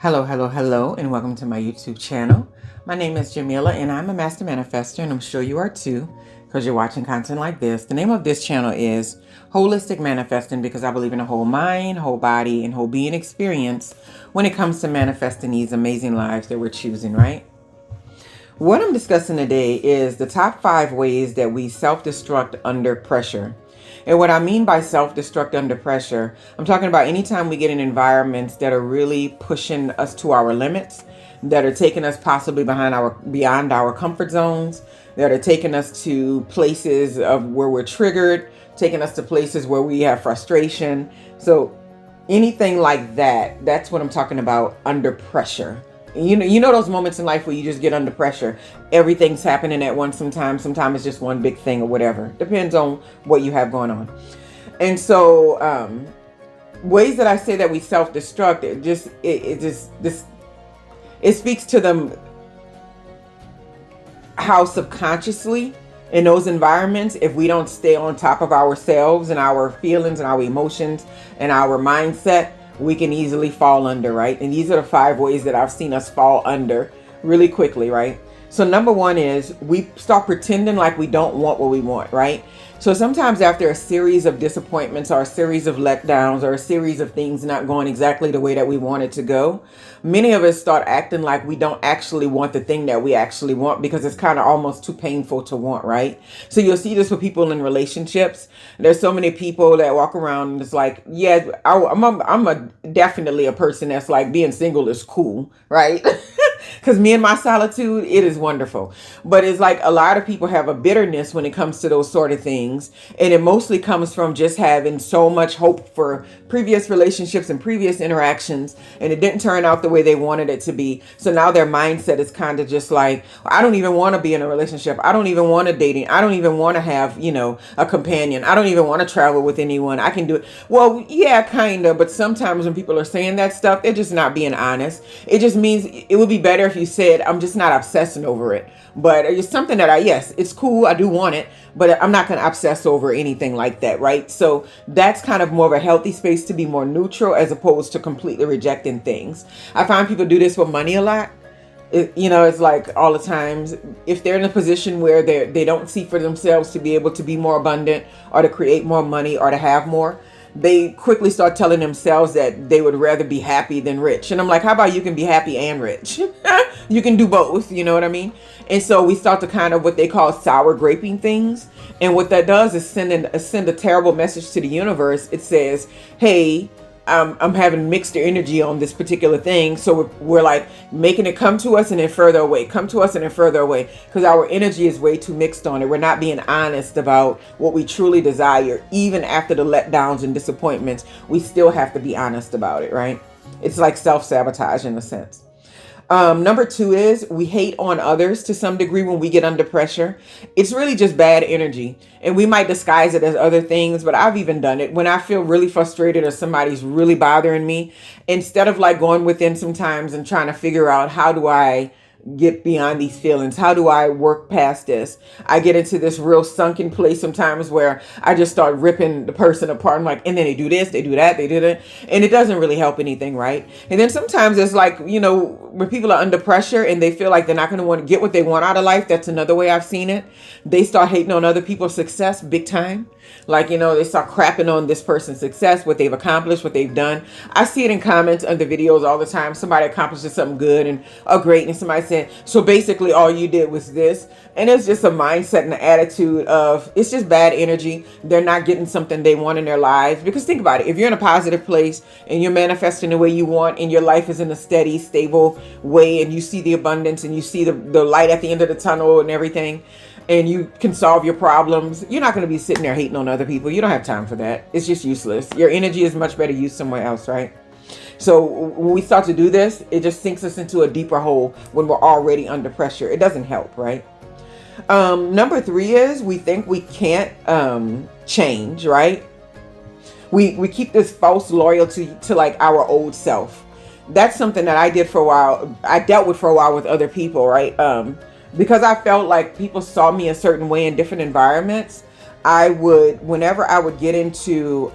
Hello, hello, hello, and welcome to my YouTube channel. My name is Jameelah, and I'm a master manifester, and I'm sure you are too, because you're watching content like this. The name of this channel is Holistic Manifesting because I believe in a whole mind, whole body, and whole being experience when it comes to manifesting these amazing lives that we're choosing, right? What I'm discussing today is the top 5 ways that we self-destruct under pressure. And what I mean by self-destruct under pressure, I'm talking about anytime we get in environments that are really pushing us to our limits, that are taking us possibly beyond our comfort zones, that are taking us to places of where we're triggered, taking us to places where we have frustration. So anything like that, that's what I'm talking about under pressure. You know those moments in life where you just get under pressure. Everything's happening at once sometimes. Sometimes it's just one big thing or whatever. Depends on what you have going on. And so ways that I say that we self-destruct, it speaks to them how subconsciously in those environments, if we don't stay on top of ourselves and our feelings and our emotions and our mindset, we can easily fall under, right? And these are the 5 ways that I've seen us fall under really quickly, right? So number 1 is we start pretending like we don't want what we want, right? So sometimes after a series of disappointments or a series of letdowns or a series of things not going exactly the way that we want it to go, many of us start acting like we don't actually want the thing that we actually want because it's kind of almost too painful to want, right? So you'll see this with people in relationships. There's so many people that walk around and it's like, yeah, I'm definitely a person that's like being single is cool, right? Because me and my solitude, it is wonderful. But it's like a lot of people have a bitterness when it comes to those sort of things. And it mostly comes from just having so much hope for previous relationships and previous interactions. And it didn't turn out the way they wanted it to be. So now their mindset is kind of just like, I don't even want to be in a relationship. I don't even want to dating. I don't even want to have, a companion. I don't even want to travel with anyone. I can do it. Well, yeah, kind of. But sometimes when people are saying that stuff, they're just not being honest. It just means it would be better if you said, I'm just not obsessing over it. But it's something that yes, it's cool. I do want it, but I'm not going to obsess over anything like that. Right. So that's kind of more of a healthy space to be more neutral as opposed to completely rejecting things. I find people do this with money a lot. It's like all the times if they're in a position where they don't see for themselves to be able to be more abundant or to create more money or to have more, they quickly start telling themselves that they would rather be happy than rich. And I'm like, how about you can be happy and rich? You can do both. You know what I mean? And so we start to kind of what they call sour graping things. And what that does is send a terrible message to the universe. It says, hey, I'm having mixed energy on this particular thing. So we're like making it come to us and then further away, come to us and then further away, because our energy is way too mixed on it. We're not being honest about what we truly desire. Even after the letdowns and disappointments, we still have to be honest about it, right? It's like self-sabotage in a sense. Number 2 is we hate on others to some degree when we get under pressure. It's really just bad energy, and we might disguise it as other things, but I've even done it when I feel really frustrated or somebody's really bothering me. Instead of like going within sometimes and trying to figure out how do I get beyond these feelings, how do I work past this, I get into this real sunken place sometimes where I just start ripping the person apart. I'm like, and then they do this, they do that, they do that, and it doesn't really help anything, right? And then sometimes it's like, when people are under pressure and they feel like they're not going to want to get what they want out of life, that's another way I've seen it. They start hating on other people's success big time. Like, they start crapping on this person's success, what they've accomplished, what they've done. I see it in comments under videos all the time. Somebody accomplishes something good and great, and somebody said, so basically all you did was this. And it's just a mindset and an attitude of, it's just bad energy. They're not getting something they want in their lives. Because think about it, if you're in a positive place and you're manifesting the way you want and your life is in a steady, stable way, and you see the abundance and you see the light at the end of the tunnel and everything, and you can solve your problems, you're not going to be sitting there hating on other people. You don't have time for that. It's just useless. Your energy is much better used somewhere else, right? So when we start to do this, it just sinks us into a deeper hole when we're already under pressure. It doesn't help, right? Number 3 is we think we can't change, right? We keep this false loyalty to like our old self. That's something that I did for a while. I dealt with for a while with other people, right? Because I felt like people saw me a certain way in different environments. Whenever I would get into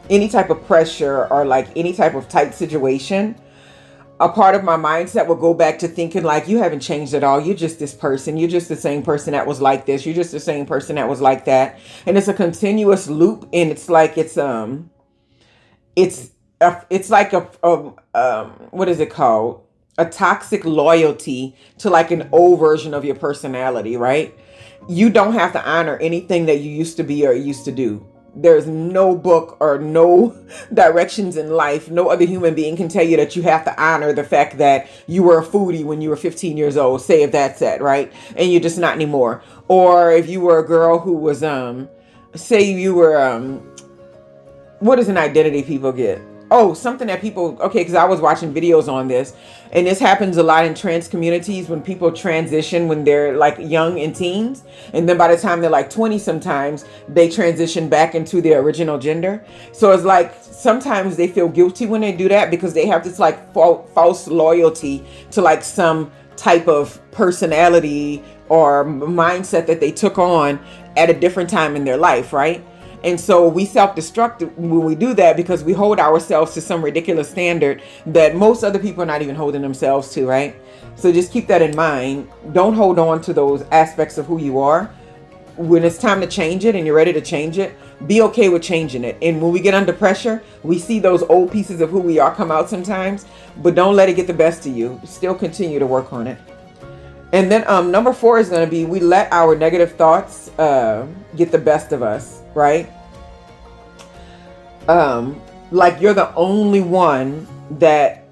any type of pressure or like any type of tight situation, a part of my mindset will go back to thinking like, you haven't changed at all. You're just this person. You're just the same person that was like this. You're just the same person that was like that. And it's a continuous loop. And it's like, it's like what is it called? A toxic loyalty to like an old version of your personality, right? You don't have to honor anything that you used to be or used to do. There's no book or no directions in life. No other human being can tell you that you have to honor the fact that you were a foodie when you were 15 years old. Say if that's it, right? And you're just not anymore. Or if you were a girl who was, say you were, what is an identity people get? Oh, something that people, okay, because I was watching videos on this, and this happens a lot in trans communities when people transition when they're like young and teens, and then by the time they're like 20 sometimes, they transition back into their original gender. So it's like sometimes they feel guilty when they do that because they have this like false loyalty to like some type of personality or mindset that they took on at a different time in their life, right? And so we self-destruct when we do that because we hold ourselves to some ridiculous standard that most other people are not even holding themselves to, right? So just keep that in mind. Don't hold on to those aspects of who you are. When it's time to change it and you're ready to change it, be okay with changing it. And when we get under pressure, we see those old pieces of who we are come out sometimes, but don't let it get the best of you. Still continue to work on it. And then number 4 is going to be, we let our negative thoughts get the best of us. Right? Like you're the only one that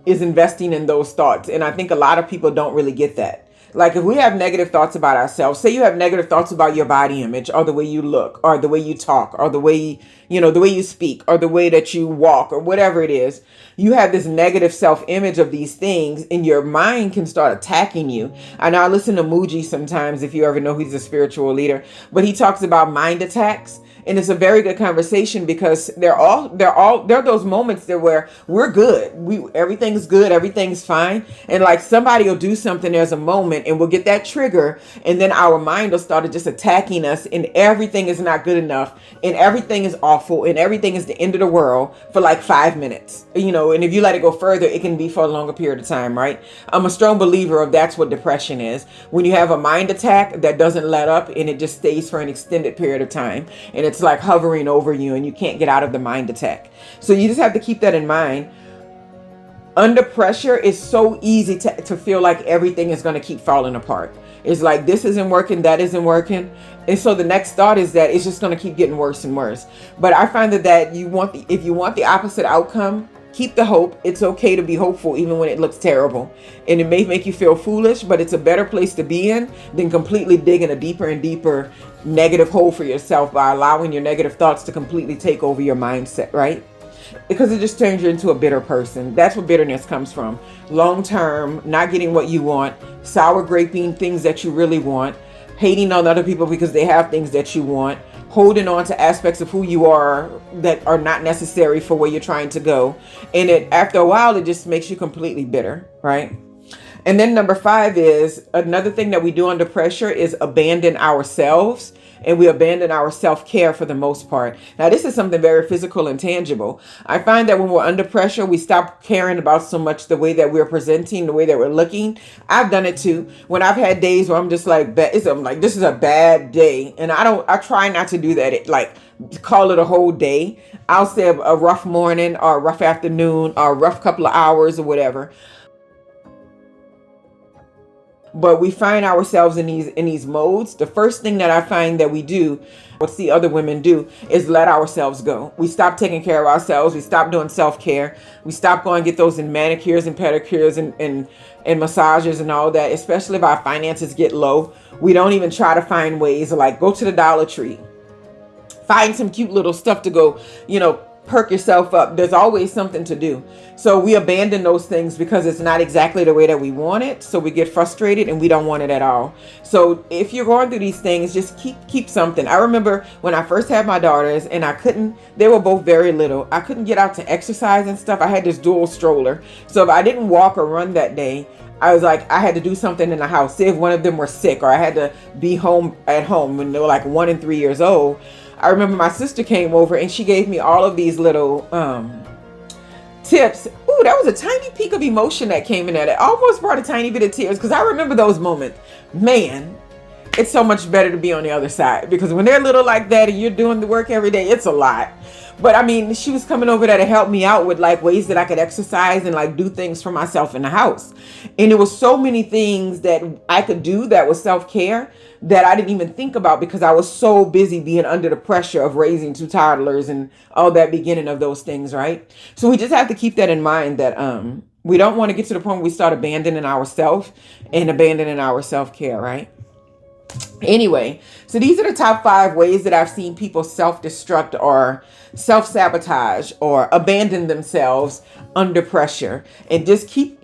is investing in those thoughts. And I think a lot of people don't really get that. Like if we have negative thoughts about ourselves, say you have negative thoughts about your body image or the way you look or the way you talk or the way, the way you speak or the way that you walk or whatever it is, you have this negative self-image of these things and your mind can start attacking you. I know I listen to Muji sometimes, if you ever know, he's a spiritual leader, but he talks about mind attacks. And it's a very good conversation because there are those moments there where we're good. Everything's good. Everything's fine. And like somebody will do something, there's a moment and we'll get that trigger. And then our mind will start just attacking us and everything is not good enough. And everything is awful. And everything is the end of the world for like 5 minutes, and if you let it go further, it can be for a longer period of time, right? I'm a strong believer of that's what depression is. When you have a mind attack that doesn't let up and it just stays for an extended period of time. And it's like hovering over you and you can't get out of the mind attack. So you just have to keep that in mind. Under pressure, it's so easy to feel like everything is going to keep falling apart. It's like this isn't working, that isn't working. And so the next thought is that it's just going to keep getting worse and worse. But I find that if you want the opposite outcome, keep the hope. It's okay to be hopeful even when it looks terrible. And it may make you feel foolish, but it's a better place to be in than completely digging a deeper and deeper negative hole for yourself by allowing your negative thoughts to completely take over your mindset, right? Because it just turns you into a bitter person. That's where bitterness comes from. Long term, not getting what you want, sour graping things that you really want, hating on other people because they have things that you want, holding on to aspects of who you are that are not necessary for where you're trying to go. And after a while, it just makes you completely bitter, right? And then number 5 is another thing that we do under pressure is abandon ourselves, and we abandon our self-care for the most part. Now, this is something very physical and tangible. I find that when we're under pressure, we stop caring about so much the way that we're presenting, the way that we're looking. I've done it too. When I've had days where I'm just like, I'm like, this is a bad day. And I try not to do that. Call it a whole day. I'll say a rough morning or a rough afternoon or a rough couple of hours or whatever. But we find ourselves in these modes. The first thing that I find that we do, what see other women do, is let ourselves go. We stop taking care of ourselves. We stop doing self-care. We stop going to get those in manicures and pedicures and massages and all that, especially if our finances get low. We don't even try to find ways to like go to the Dollar Tree, find some cute little stuff to go, perk yourself up. There's always something to do. So we abandon those things because it's not exactly the way that we want it. So we get frustrated and we don't want it at all. So if you're going through these things, just keep something. I remember when I first had my daughters and they were both very little. I couldn't get out to exercise and stuff. I had this dual stroller. So if I didn't walk or run that day, I was like, I had to do something in the house. Say if one of them were sick or I had to be at home when they were like 1 and 3 years old. I remember my sister came over and she gave me all of these little tips. Ooh, that was a tiny peak of emotion that came in there. It almost brought a tiny bit of tears because I remember those moments. Man, it's so much better to be on the other side, because when they're little like that and you're doing the work every day, it's a lot. But I mean, she was coming over there to help me out with like ways that I could exercise and like do things for myself in the house. And it was so many things that I could do that was self-care that I didn't even think about because I was so busy being under the pressure of raising two toddlers and all that beginning of those things, right? So we just have to keep that in mind, that we don't want to get to the point where we start abandoning ourselves and abandoning our self-care, right? Anyway, so these are the top 5 ways that I've seen people self-destruct or self-sabotage or abandon themselves under pressure. And just keep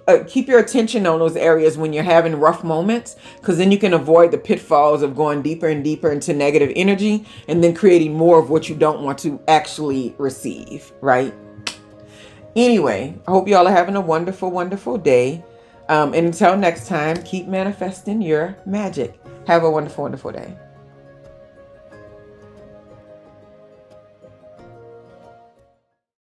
your attention on those areas when you're having rough moments, because then you can avoid the pitfalls of going deeper and deeper into negative energy and then creating more of what you don't want to actually receive, right? Anyway, I hope you all are having a wonderful, wonderful day. And until next time, keep manifesting your magic. Have a wonderful, wonderful day.